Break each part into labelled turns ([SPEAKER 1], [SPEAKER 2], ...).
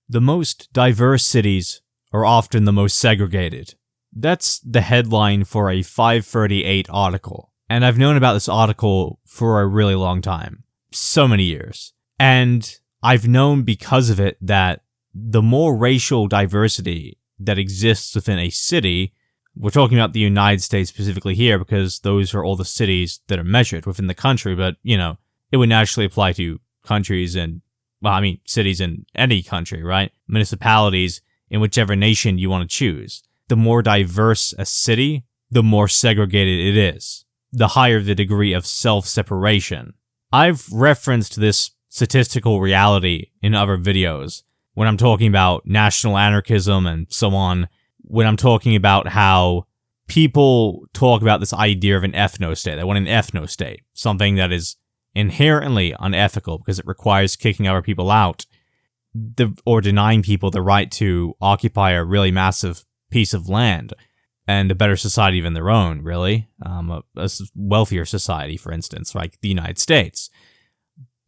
[SPEAKER 1] The most diverse cities are often the most segregated. That's the headline for a FiveThirtyEight article. And I've known about this article for a really long time. So many years. And I've known because of it that the more racial diversity that exists within a city, we're talking about the United States specifically here because those are all the cities that are measured within the country, but, it would naturally apply to countries and, cities in any country, right? Municipalities in whichever nation you want to choose. The more diverse a city, the more segregated it is. The higher the degree of self-separation. I've referenced this statistical reality in other videos when I'm talking about national anarchism and so on, when I'm talking about how people talk about this idea of an ethno-state. They want an ethno-state, something that is inherently unethical because it requires kicking other people out or denying people the right to occupy a really massive piece of land and a better society than their own, really. A wealthier society, for instance, like the United States.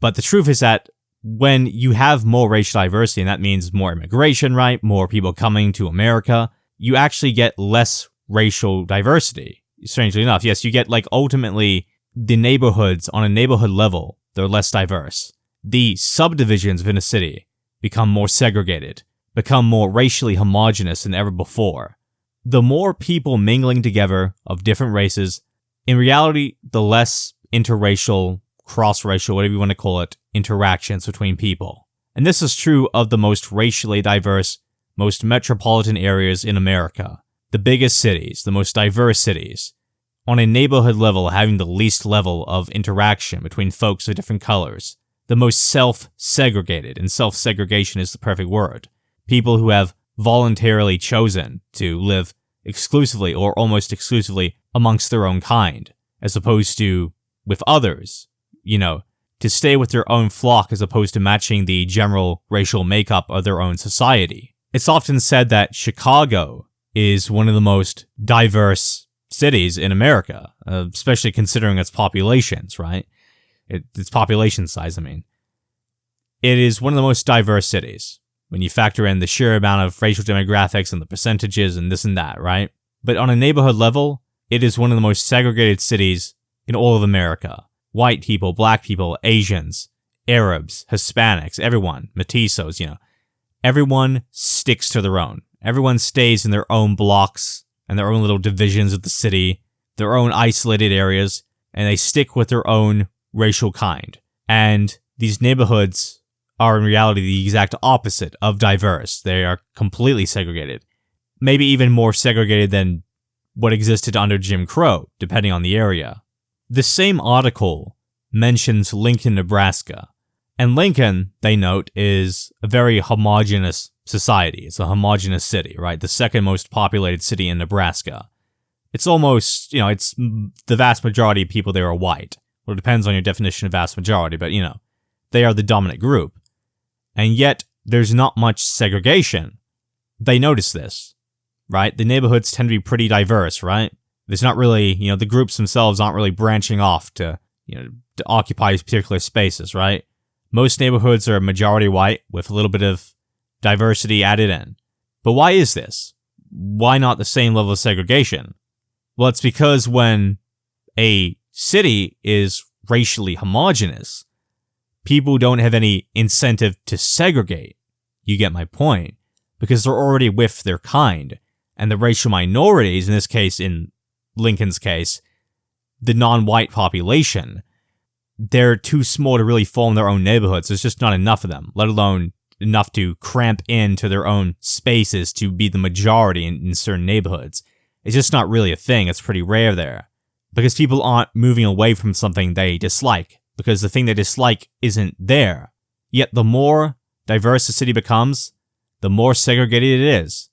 [SPEAKER 1] But the truth is that when you have more racial diversity, and that means more immigration, right? More people coming to America, you actually get less racial diversity. Strangely enough, yes, you get ultimately the neighborhoods on a neighborhood level, they're less diverse. The subdivisions within a city become more segregated, become more racially homogenous than ever before. The more people mingling together of different races, in reality, the less interracial, cross-racial, whatever you want to call it, interactions between people. And this is true of the most racially diverse, most metropolitan areas in America. The biggest cities, the most diverse cities, on a neighborhood level having the least level of interaction between folks of different colors. The most self-segregated, and self-segregation is the perfect word. People who have voluntarily chosen to live exclusively or almost exclusively amongst their own kind, as opposed to with others, to stay with their own flock as opposed to matching the general racial makeup of their own society. It's often said that Chicago is one of the most diverse cities in America, especially considering its populations, right? Its population size, It is one of the most diverse cities when you factor in the sheer amount of racial demographics and the percentages and this and that, right? But on a neighborhood level, it is one of the most segregated cities in all of America. White people, black people, Asians, Arabs, Hispanics, everyone, mestizos, everyone sticks to their own. Everyone stays in their own blocks and their own little divisions of the city, their own isolated areas, and they stick with their own racial kind. And these neighborhoods are in reality the exact opposite of diverse. They are completely segregated. Maybe even more segregated than what existed under Jim Crow, depending on the area. The same article mentions Lincoln, Nebraska. And Lincoln, they note, is a very homogeneous society. It's a homogeneous city, right? The second most populated city in Nebraska. It's almost, it's the vast majority of people there are white. Well, it depends on your definition of vast majority, but, they are the dominant group. And yet, there's not much segregation. They notice this, right? The neighborhoods tend to be pretty diverse, right? There's not really, the groups themselves aren't really branching off to occupy particular spaces, right? Most neighborhoods are majority white with a little bit of diversity added in. But why is this? Why not the same level of segregation? Well, it's because when a city is racially homogenous, people don't have any incentive to segregate. You get my point. Because they're already with their kind. And the racial minorities, in this case, in Lincoln's case, the non-white population, they're too small to really form their own neighborhoods. There's just not enough of them, let alone enough to cramp into their own spaces to be the majority in certain neighborhoods. It's just not really a thing. It's pretty rare there. Because people aren't moving away from something they dislike. Because the thing they dislike isn't there. Yet the more diverse the city becomes, the more segregated it is.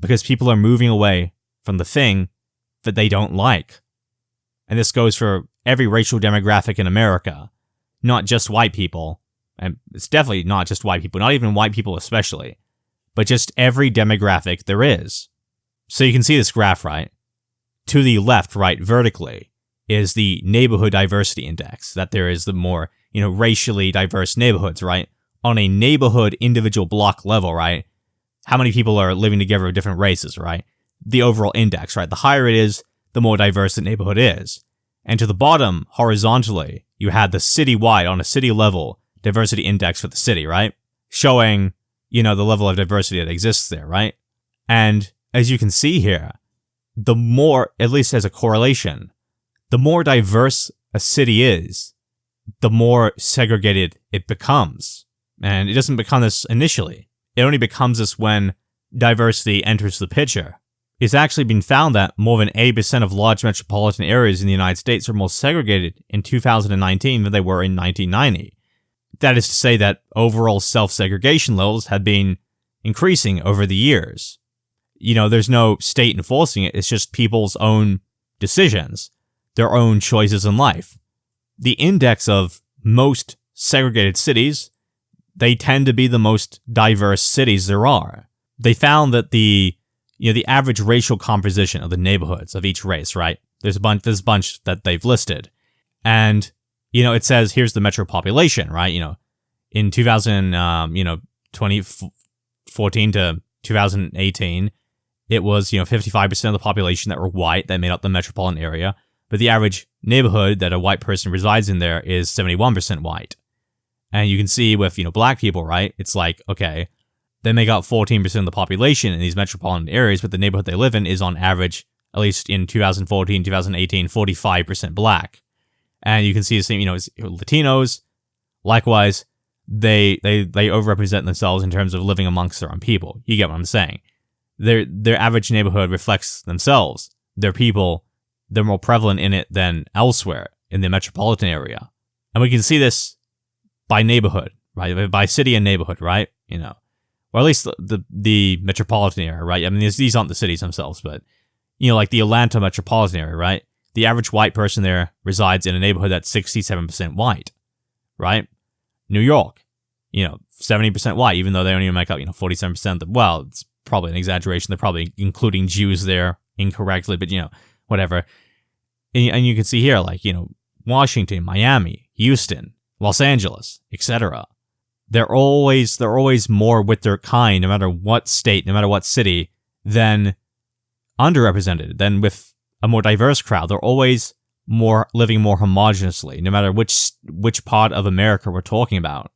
[SPEAKER 1] Because people are moving away from the thing that they don't like. And this goes for every racial demographic in America. Not just white people. And it's definitely not just white people, not even white people especially. But just every demographic there is. So you can see this graph, right? To the left, right, vertically, is the neighborhood diversity index. That there is the more, racially diverse neighborhoods, right? on a neighborhood individual block level, right? How many people are living together of different races, right? The overall index, right? The higher it is, the more diverse the neighborhood is. And to the bottom, horizontally, you had the citywide, on a city level, diversity index for the city, right? Showing, the level of diversity that exists there, right? And as you can see here, the more, at least as a correlation, the more diverse a city is, the more segregated it becomes. And it doesn't become this initially. It only becomes this when diversity enters the picture. It's actually been found that more than 80% of large metropolitan areas in the United States are more segregated in 2019 than they were in 1990. That is to say that overall self-segregation levels have been increasing over the years. There's no state enforcing it, it's just people's own decisions, their own choices in life. The index of most segregated cities, they tend to be the most diverse cities there are. They found that the average racial composition of the neighborhoods of each race, right? There's a bunch that they've listed. And, it says here's the metro population, right? In 2014 to 2018, it was, 55% of the population that were white that made up the metropolitan area. But the average neighborhood that a white person resides in there is 71% white. And you can see with, black people, right? It's like, okay, they make up 14% of the population in these metropolitan areas, but the neighborhood they live in is on average, at least in 2014, 2018, 45% black. And you can see the same, Latinos, likewise, they overrepresent themselves in terms of living amongst their own people. You get what I'm saying? Their average neighborhood reflects themselves. Their people, they're more prevalent in it than elsewhere in the metropolitan area. And we can see this by neighborhood, right? By city and neighborhood, right? Or at least the metropolitan area, right? I mean, these aren't the cities themselves, but, like the Atlanta metropolitan area, right? The average white person there resides in a neighborhood that's 67% white, right? New York, 70% white, even though they only make up, 47%. Well, it's probably an exaggeration. They're probably including Jews there incorrectly, but, whatever. And you can see here, like, Washington, Miami, Houston, Los Angeles, etc. They're always more with their kind, no matter what state, no matter what city, than underrepresented, than with a more diverse crowd. They're always living more homogeneously, no matter which part of America we're talking about.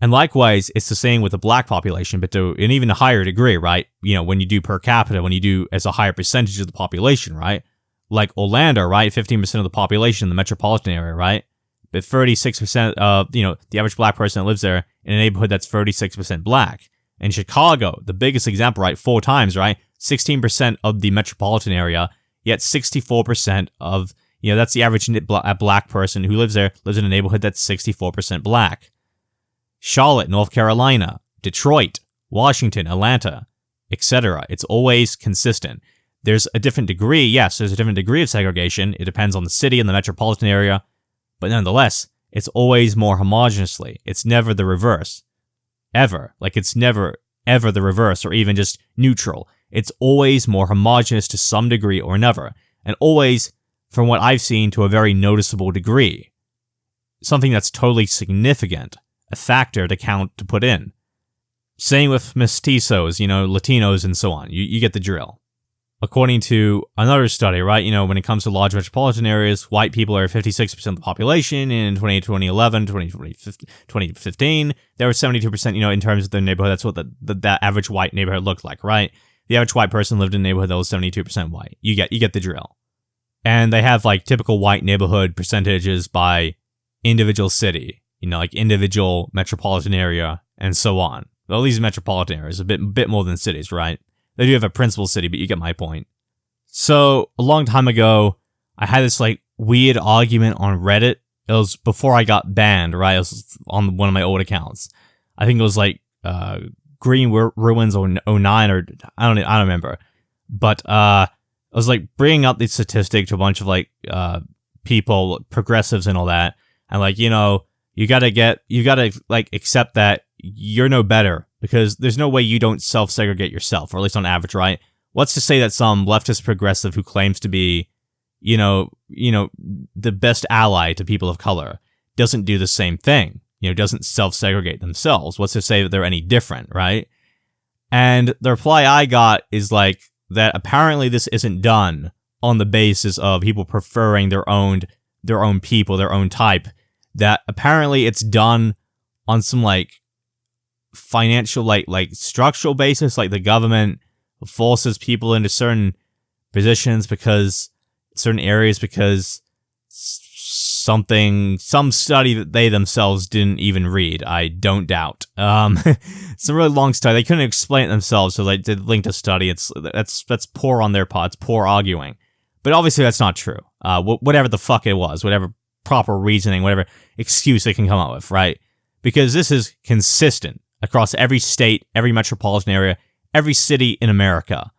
[SPEAKER 1] And likewise, it's the same with the black population, but to an even higher degree, right? When you do per capita, when you do as a higher percentage of the population, right? Like Orlando, right? 15% of the population in the metropolitan area, right? But 36% of, the average black person that lives there in a neighborhood that's 36% black. In Chicago, the biggest example, right? 4 times, right? 16% of the metropolitan area, yet 64% of, that's the average black person who lives there, lives in a neighborhood that's 64% black. Charlotte, North Carolina, Detroit, Washington, Atlanta, etc. It's always consistent. There's a different degree, yes, there's a different degree of segregation. It depends on the city and the metropolitan area. But nonetheless, it's always more homogeneously. It's never the reverse. Ever. Like, it's never, ever the reverse or even just neutral. It's always more homogeneous to some degree or another. And always, from what I've seen, to a very noticeable degree. Something that's totally significant. A factor to put in. Same with mestizos, Latinos and so on. You get the drill. According to another study, right, when it comes to large metropolitan areas, white people are 56% of the population. In 2011, 2015, they were 72%, in terms of their neighborhood. That's what that average white neighborhood looked like, right? The average white person lived in a neighborhood that was 72% white. You get the drill. And they have, like, typical white neighborhood percentages by individual city, like individual metropolitan area, and so on. Well, these metropolitan areas, a bit more than cities, right? They do have a principal city, but you get my point. So, a long time ago, I had this, like, weird argument on Reddit. It was before I got banned, right? It was on one of my old accounts. I think it was, like, Green Ruins 09, or I don't remember. But, I was, like, bringing up the statistic to a bunch of, like, people, progressives and all that. And, like, you gotta, like, accept that you're no better, because there's no way you don't self-segregate yourself, or at least on average, right? What's to say that some leftist progressive who claims to be, the best ally to people of color doesn't do the same thing? doesn't self-segregate themselves. What's to say that they're any different, right? And the reply I got is like that apparently this isn't done on the basis of people preferring their own people, their own type. That apparently it's done on some like financial like structural basis, like the government forces people into certain positions because certain areas because some study that they themselves didn't even read, I don't doubt. It's a really long study. They couldn't explain it themselves, so they did link to study. That's poor on their part. It's poor arguing. But obviously that's not true. Whatever the fuck it was, whatever proper reasoning, whatever excuse they can come up with, right? Because this is consistent across every state, every metropolitan area, every city in America.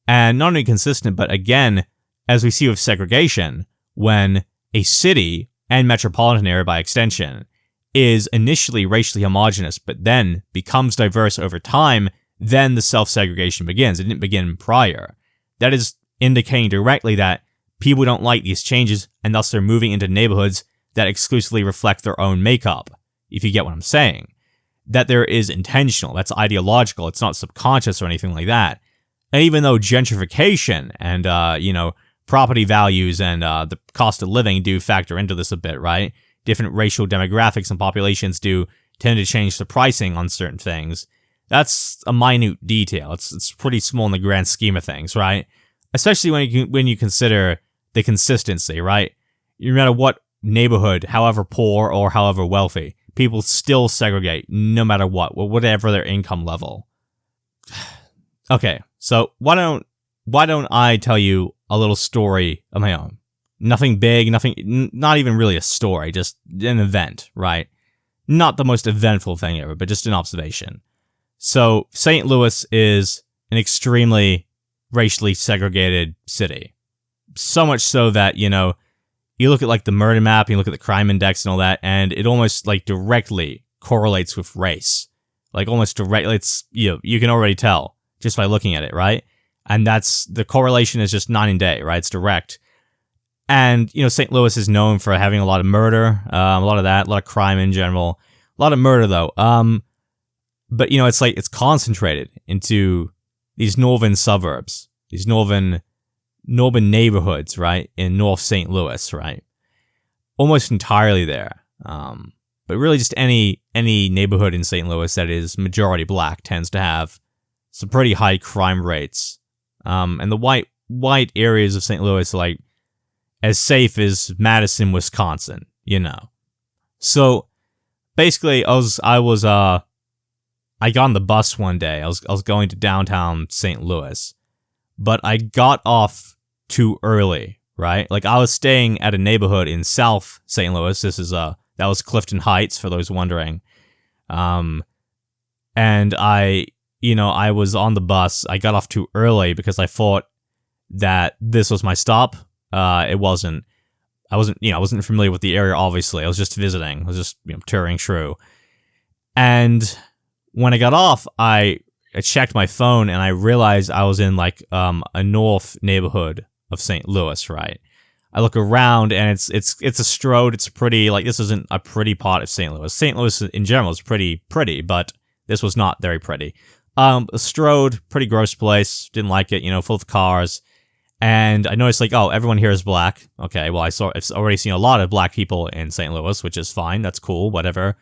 [SPEAKER 1] And not only consistent, but again, as we see with segregation, when a city and metropolitan area by extension is initially racially homogenous, but then becomes diverse over time, then the self-segregation begins. It didn't begin prior. That is indicating directly that people don't like these changes, and thus they're moving into neighborhoods that exclusively reflect their own makeup, if you get what I'm saying. That there is intentional, that's ideological, it's not subconscious or anything like that. And even though gentrification and, property values and the cost of living do factor into this a bit, right? Different racial demographics and populations do tend to change the pricing on certain things. That's a minute detail. It's pretty small in the grand scheme of things, right? Especially when you consider the consistency, right? No matter what neighborhood, however poor or however wealthy, people still segregate no matter whatever their income level. Okay, so why don't I tell you a little story of my own? Nothing big, not even really a story, just an event, right? Not the most eventful thing ever, but just an observation. So, St. Louis is an extremely racially segregated city. So much so that, you look at like the murder map, you look at the crime index and all that, and it almost like directly correlates with race. Like almost directly, it's, you can already tell just by looking at it, right? And the correlation is just night and day, right? It's direct. And, St. Louis is known for having a lot of murder, a lot of that, a lot of crime in general. A lot of murder, though. But, it's like, it's concentrated into these northern suburbs, these northern neighborhoods, right? In North St. Louis, right? Almost entirely there. But really just any neighborhood in St. Louis that is majority black tends to have some pretty high crime rates. And the white areas of St. Louis are like as safe as Madison, Wisconsin, So basically I got on the bus one day. I was going to downtown St. Louis, but I got off too early, right? Like I was staying at a neighborhood in South St. Louis. That was Clifton Heights for those wondering. And I was on the bus. I got off too early because I thought that this was my stop. It wasn't. I wasn't familiar with the area, obviously. I was just visiting. I was just, touring through. And when I got off, I checked my phone and I realized I was in like a north neighborhood of St. Louis, right? I look around and it's a Strode. It's pretty, like, this isn't a pretty part of St. Louis. St. Louis in general is pretty, but this was not very pretty. A Strode, pretty gross place. Didn't like it, full of cars. And I noticed, like, oh, everyone here is black. Okay, well, I've already seen a lot of black people in St. Louis, which is fine. That's cool, whatever.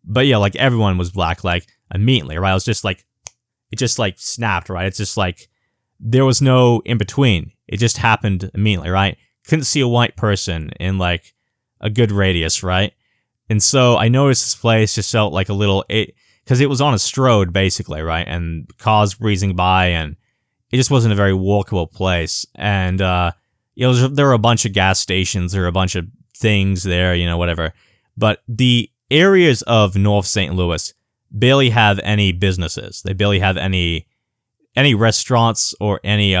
[SPEAKER 1] But yeah, like, everyone was black, like, immediately, right? I was just like, it just, like, snapped, right? It's just like, there was no in-between. It just happened immediately, right? Couldn't see a white person in, like, a good radius, right? And so I noticed this place just felt like a little, because it was on a Strode, basically, right? And cars breezing by, and it just wasn't a very walkable place. And, there were a bunch of gas stations, there were a bunch of things there, whatever. But the areas of North St. Louis barely have any businesses. They barely have any restaurants or any,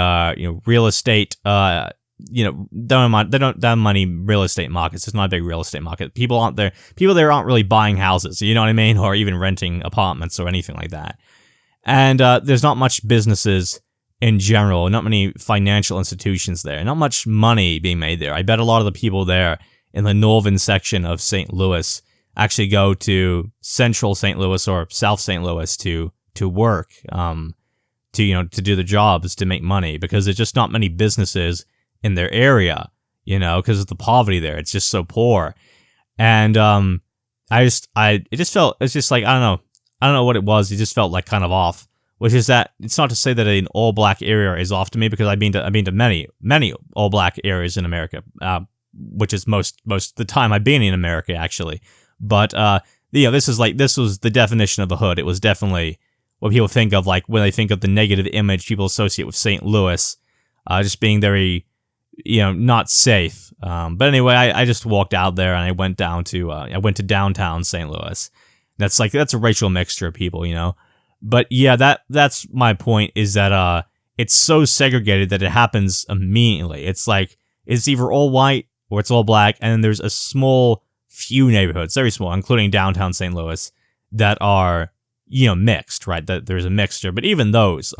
[SPEAKER 1] real estate, they don't have money real estate markets. It's not a big real estate market. People there aren't really buying houses, you know what I mean? Or even renting apartments or anything like that. And, there's not much businesses in general, not many financial institutions there, not much money being made there. I bet a lot of the people there in the northern section of St. Louis actually go to central St. Louis or South St. Louis to work, to do the jobs, to make money, because there's just not many businesses in their area, because of the poverty there. It's just so poor. And it's just like, I don't know what it was. It just felt like kind of off, which is that it's not to say that an all black area is off to me, because I've been to many all black areas in America, which is most of the time I've been in America, actually. But this was the definition of the hood. It was definitely what people think of, like when they think of the negative image people associate with St. Louis, just being very, not safe. But anyway, I just walked out there and I went to downtown St. Louis. That's a racial mixture of people, But yeah, that's my point, is that it's so segregated that it happens immediately. It's like it's either all white or it's all black, and then there's a small few neighborhoods, very small, including downtown St. Louis, that are mixed, right? That there's a mixture. But even those,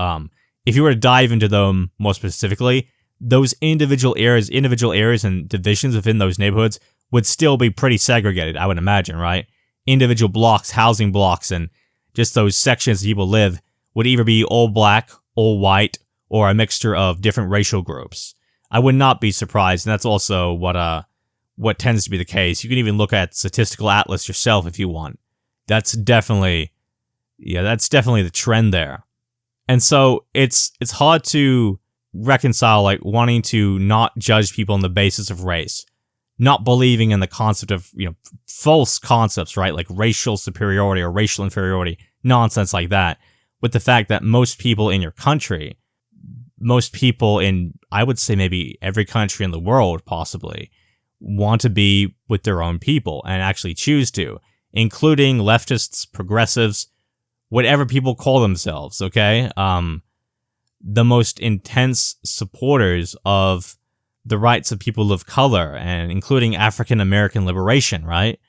[SPEAKER 1] if you were to dive into them more specifically, those individual areas and divisions within those neighborhoods would still be pretty segregated, I would imagine, right? Individual blocks, housing blocks, and just those sections that people live would either be all black, all white, or a mixture of different racial groups. I would not be surprised, and that's also what tends to be the case. You can even look at Statistical Atlas yourself if you want. That's definitely the trend there. And so it's hard to reconcile, like, wanting to not judge people on the basis of race, not believing in the concept of, false concepts, right? Like racial superiority or racial inferiority, nonsense like that, with the fact that most people in your country, most people in, I would say maybe every country in the world possibly, want to be with their own people and actually choose to, including leftists, progressives, whatever people call themselves, okay? The most intense supporters of the rights of people of color, and including African American liberation, right?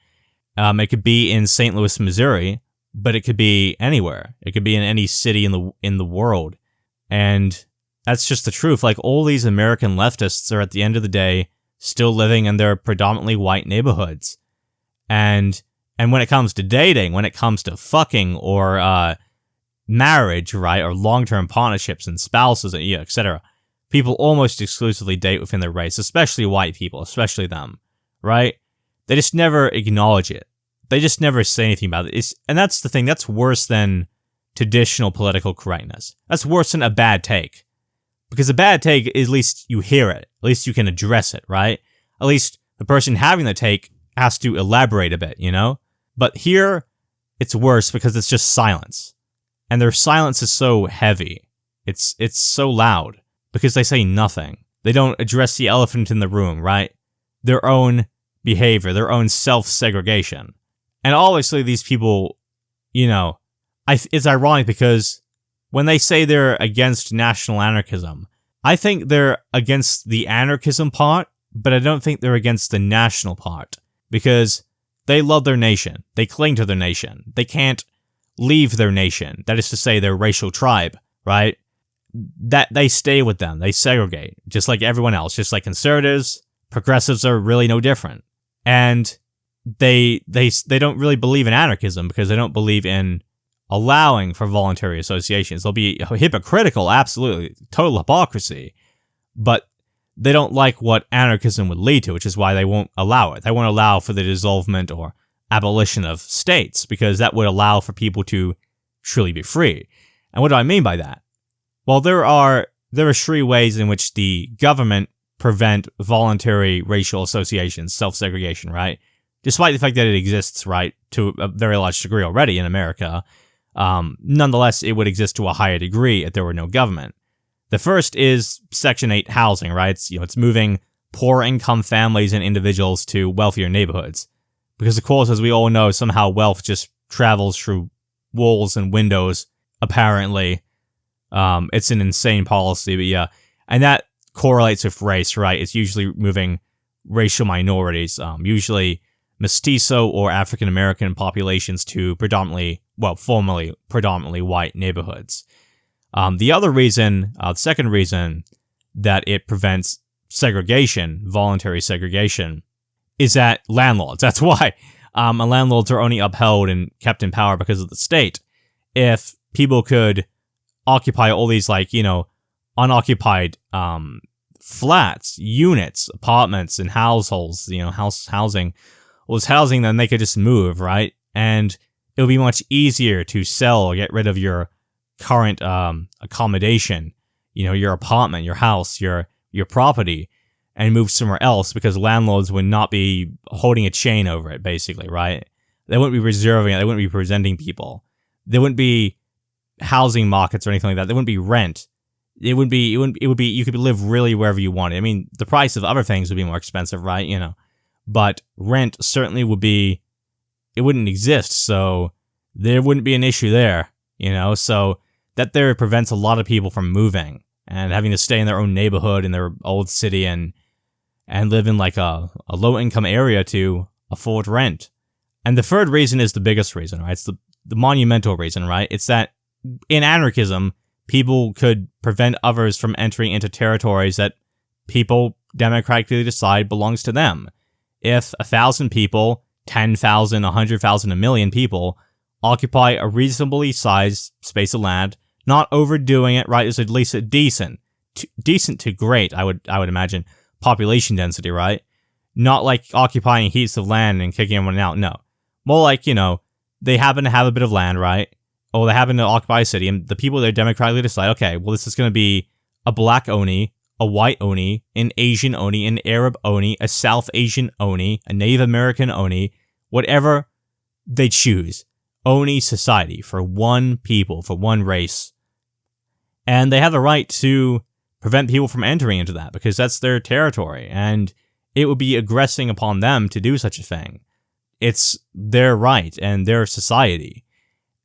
[SPEAKER 1] It could be in St. Louis, Missouri, but it could be anywhere. It could be in any city in the world. And that's just the truth. Like, all these American leftists are, at the end of the day, still living in their predominantly white neighborhoods. And when it comes to dating, when it comes to fucking or marriage, right, or long-term partnerships and spouses, etc., people almost exclusively date within their race, especially white people, especially them, right? They just never acknowledge it. They just never say anything about it. And that's the thing. That's worse than traditional political correctness. That's worse than a bad take. Because a bad take, at least you hear it. At least you can address it, right? At least the person having the take has to elaborate a bit, But here, it's worse because it's just silence. And their silence is so heavy. It's so loud because they say nothing. They don't address the elephant in the room, right? Their own behavior, their own self-segregation. And obviously these people, it's ironic because when they say they're against national anarchism, I think they're against the anarchism part, but I don't think they're against the national part, because they love their nation. They cling to their nation. They can't leave their nation. That is to say, their racial tribe, right? That they stay with them. They segregate, just like everyone else, just like conservatives. Progressives are really no different. And they don't really believe in anarchism because they don't believe in allowing for voluntary associations. They'll be hypocritical, absolutely, total hypocrisy, but they don't like what anarchism would lead to, which is why they won't allow it. They won't allow for the dissolvement or abolition of states, because that would allow for people to truly be free. And what do I mean by that? Well, there are 3 ways in which the government prevent voluntary racial associations, self-segregation, right? Despite the fact that it exists, right, to a very large degree already in America, nonetheless, it would exist to a higher degree if there were no government. The first is Section 8 housing, right? It's moving poor income families and individuals to wealthier neighborhoods. Because, of course, as we all know, somehow wealth just travels through walls and windows, apparently. It's an insane policy, but yeah. And that correlates with race, right? It's usually moving racial minorities, usually mestizo or African American populations, to formerly predominantly white neighborhoods. The second reason that it prevents segregation, voluntary segregation, is that landlords. That's why And landlords are only upheld and kept in power because of the state. If people could occupy all these, like, unoccupied flats, units, apartments, and households, housing, then they could just move, right? And it would be much easier to sell or get rid of your current accommodation, your apartment, your house, your property, and move somewhere else, because landlords would not be holding a chain over it, basically, right? They wouldn't be reserving it. They wouldn't be presenting people. There wouldn't be housing markets or anything like that. There wouldn't be rent. It would be, you could live really wherever you wanted. I mean, the price of other things would be more expensive, right? But rent certainly it wouldn't exist. So there wouldn't be an issue there, so that there prevents a lot of people from moving and having to stay in their own neighborhood in their old city and live in like a low income area to afford rent. And the third reason is the biggest reason, right? It's the monumental reason, right? It's that in anarchism, people could prevent others from entering into territories that people democratically decide belongs to them. If 1,000 people, 10,000, 100,000, 1,000,000 people occupy a reasonably sized space of land, not overdoing it, right? It's at least a decent to great, I would imagine, population density, right? Not like occupying heaps of land and kicking everyone out, no. More like, they happen to have a bit of land, right? Or they happen to occupy a city, and the people there democratically decide, okay, well, this is going to be a black Oni, a white Oni, an Asian Oni, an Arab Oni, a South Asian Oni, a Native American Oni, whatever they choose. Oni society for one people, for one race. And they have the right to prevent people from entering into that because that's their territory, and it would be aggressing upon them to do such a thing. It's their right and their society.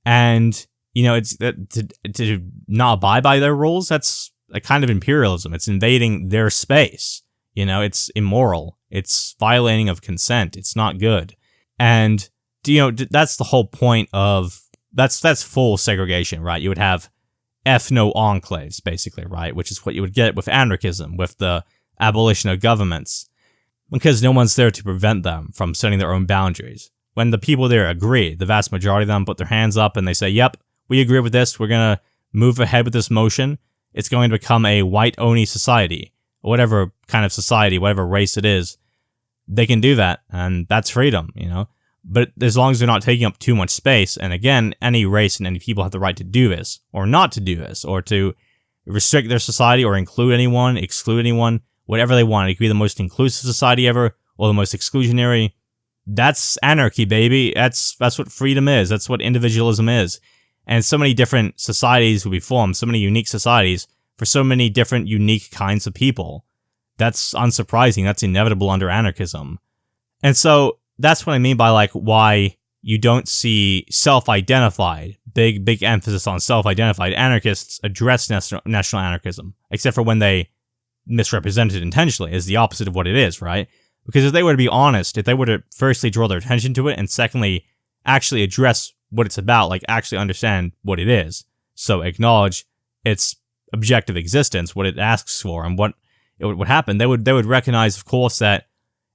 [SPEAKER 1] And, it's to not abide by their rules, that's a kind of imperialism. It's invading their space. It's immoral. It's violating of consent. It's not good. And, that's the whole point of, that's full segregation, right? You would have ethno-enclaves, basically, right? Which is what you would get with anarchism, with the abolition of governments, because no one's there to prevent them from setting their own boundaries. When the people there agree, the vast majority of them put their hands up and they say, yep, we agree with this, we're going to move ahead with this motion, it's going to become a white-only society, or whatever kind of society, whatever race it is, they can do that, and that's freedom, But as long as they're not taking up too much space, and again, any race and any people have the right to do this, or not to do this, or to restrict their society, or include anyone, exclude anyone, whatever they want. It could be the most inclusive society ever, or the most exclusionary. That's anarchy, baby. That's what freedom is. That's what individualism is. And so many different societies will be formed, so many unique societies, for so many different unique kinds of people. That's unsurprising. That's inevitable under anarchism. And so, that's what I mean by why you don't see self-identified, big emphasis on self-identified anarchists address national anarchism, except for when they misrepresent it intentionally, is the opposite of what it is, right? Because if they were to be honest, if they were to firstly draw their attention to it, and secondly, actually address what it's about, actually understand what it is, so acknowledge its objective existence, what it asks for, and what it would happen, they would recognize, of course, that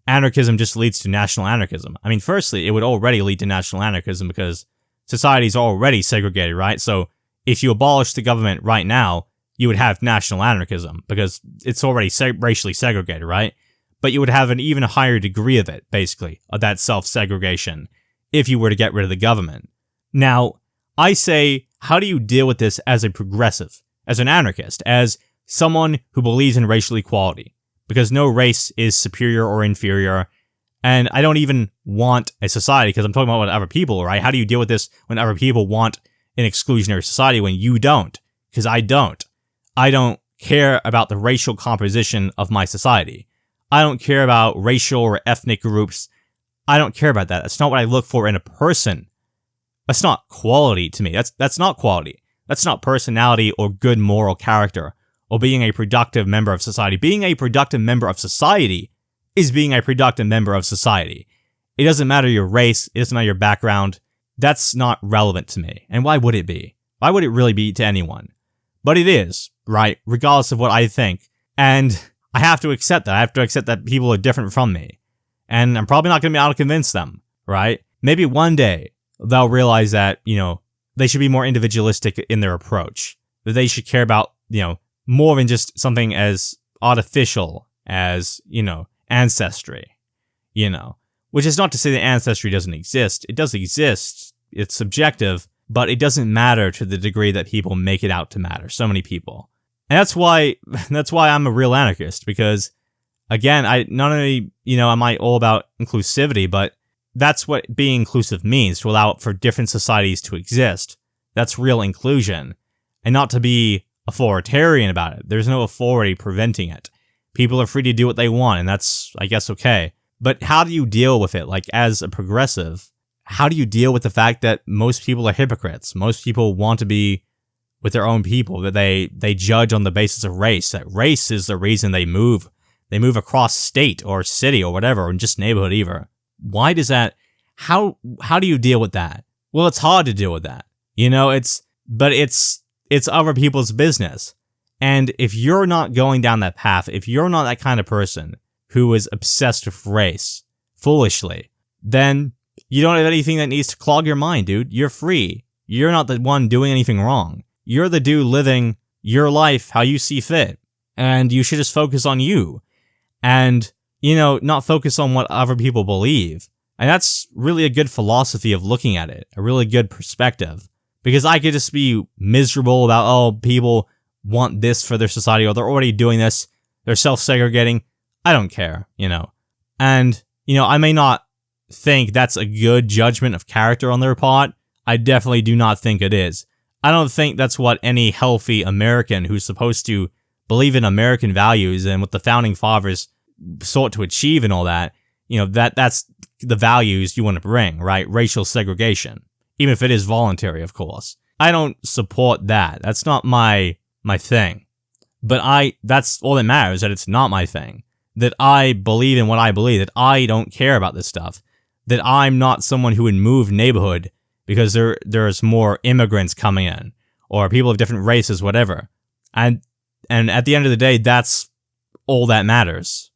[SPEAKER 1] anarchism just leads to national anarchism. I mean, firstly, it would already lead to national anarchism because society's already segregated, right? So if you abolish the government right now, you would have national anarchism because it's already racially segregated, right? But you would have an even higher degree of it, basically, of that self-segregation, if you were to get rid of the government. Now, I say, how do you deal with this as a progressive, as an anarchist, as someone who believes in racial equality? Because no race is superior or inferior, and I don't even want a society, because I'm talking about other people, right? How do you deal with this when other people want an exclusionary society when you don't? Because I don't. I don't care about the racial composition of my society. I don't care about racial or ethnic groups. I don't care about that. That's not what I look for in a person. That's not quality to me. That's not quality. That's not personality or good moral character, or being a productive member of society. Being a productive member of society is being a productive member of society. It doesn't matter your race, it doesn't matter your background. That's not relevant to me. And why would it be? Why would it really be to anyone? But it is, right? Regardless of what I think. And I have to accept that. I have to accept that people are different from me. And I'm probably not going to be able to convince them. right? Maybe one day they'll realize that, they should be more individualistic in their approach. That they should care about, more than just something as artificial as, ancestry, Which is not to say that ancestry doesn't exist. It does exist. It's subjective, but it doesn't matter to the degree that people make it out to matter. So many people. And that's why I'm a real anarchist, because again, I not only, am I all about inclusivity, but that's what being inclusive means, to allow for different societies to exist. That's real inclusion, and not to be authoritarian about it. There's no authority preventing it. People are free to do what they want, and that's, I guess, okay. But how do you deal with it? Like, as a progressive, how do you deal with the fact that most people are hypocrites? Most people want to be with their own people, that they judge on the basis of race, that race is the reason they move. They move across state or city or whatever, or just neighborhood either. Why does that, how do you deal with that? Well, it's hard to deal with that. It's other people's business. And if you're not going down that path, if you're not that kind of person who is obsessed with race, foolishly, then you don't have anything that needs to clog your mind, dude. You're free. You're not the one doing anything wrong. You're the dude living your life how you see fit. And you should just focus on you. And, not focus on what other people believe. And that's really a good philosophy of looking at it. A really good perspective. Because I could just be miserable about, people want this for their society, or they're already doing this. They're self-segregating. I don't care, And, I may not think that's a good judgment of character on their part. I definitely do not think it is. I don't think that's what any healthy American who's supposed to believe in American values and what the founding fathers sought to achieve and all that, that's the values you want to bring, right? Racial segregation. Even if it is voluntary, of course. I don't support that. That's not my thing. But that's all that matters, that it's not my thing. That I believe in what I believe, that I don't care about this stuff. That I'm not someone who would move neighborhood because there's more immigrants coming in, or people of different races, whatever. And at the end of the day, that's all that matters.